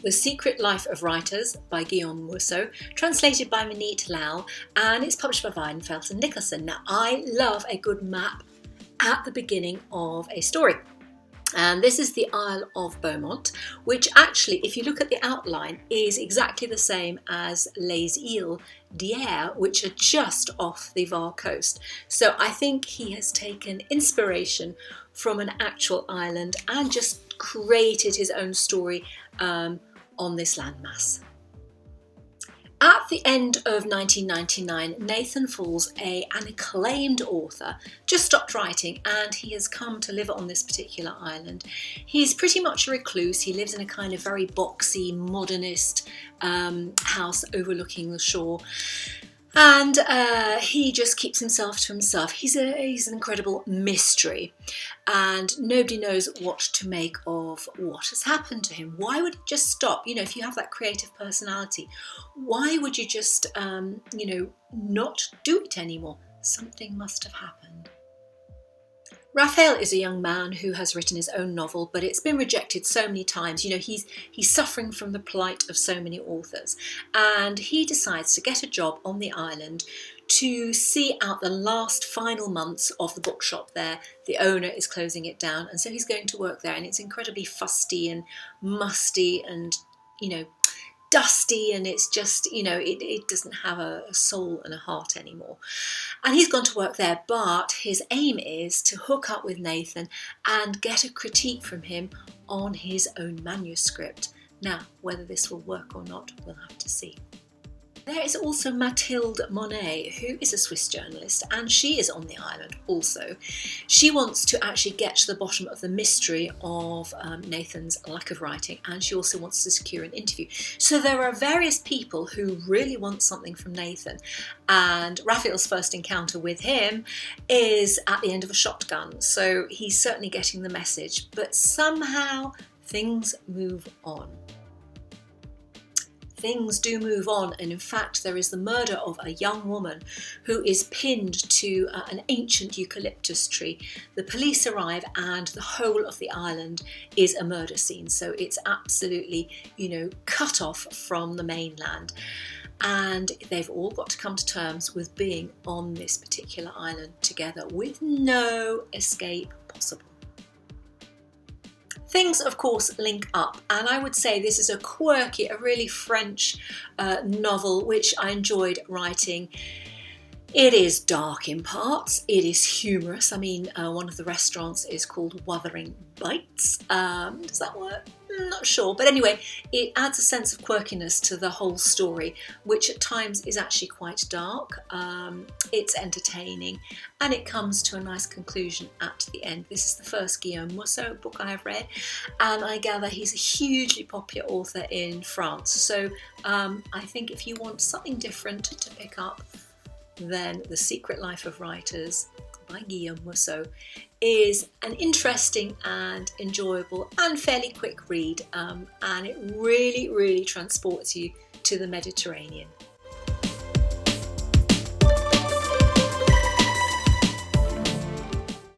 The Secret Life of Writers by Guillaume Musso, translated by Vineet, and it's published by Weidenfeld and Nicholson. Now, I love a good map at the beginning of a story. And this is the Isle of Beaumont, which actually, if you look at the outline, is exactly the same as Les Îles d'Hyères, which are just off the VAR coast. So I think he has taken inspiration from an actual island and just created his own story on this landmass. At the end of 1999, Nathan Fawles, an acclaimed author, just stopped writing and he has come to live on this particular island. He's pretty much a recluse. He lives in a kind of very boxy, modernist house overlooking the shore. And he just keeps himself to himself. He's an incredible mystery, and nobody knows what to make of what has happened to him. Why would it just stop? You know, if you have that creative personality, why would you just, not do it anymore? Something must have happened. Raphael is a young man who has written his own novel, but it's been rejected so many times. You know, he's suffering from the plight of so many authors, and he decides to get a job on the island to see out the last final months of the bookshop there. The owner is closing it down, and so he's going to work there, and it's incredibly fusty and musty and, dusty, and it's just, it doesn't have a soul and a heart anymore. And he's gone to work there, but his aim is to hook up with Nathan and get a critique from him on his own manuscript. Now, whether this will work or not, we'll have to see. There is also Mathilde Monet, who is a Swiss journalist, and she is on the island also. She wants to actually get to the bottom of the mystery of Nathan's lack of writing, and she also wants to secure an interview. So there are various people who really want something from Nathan, and Raphael's first encounter with him is at the end of a shotgun, so he's certainly getting the message, but somehow things move on. Things do move on, and in fact there is the murder of a young woman who is pinned to an ancient eucalyptus tree. The police arrive and the whole of the island is a murder scene, so it's absolutely, cut off from the mainland, and they've all got to come to terms with being on this particular island together with no escape possible. Things, of course, link up, and I would say this is a quirky, a really French novel which I enjoyed writing. It is dark in parts, it is humorous. I mean, one of the restaurants is called Wuthering Bites. Does that work? I'm not sure, but anyway, it adds a sense of quirkiness to the whole story, which at times is actually quite dark. It's entertaining, and it comes to a nice conclusion at the end. This is the first Guillaume Musso book I have read, and I gather he's a hugely popular author in France. So I think if you want something different to pick up, then The Secret Life of Writers by Guillaume Musso is an interesting and enjoyable and fairly quick read, and it really, really transports you to the Mediterranean.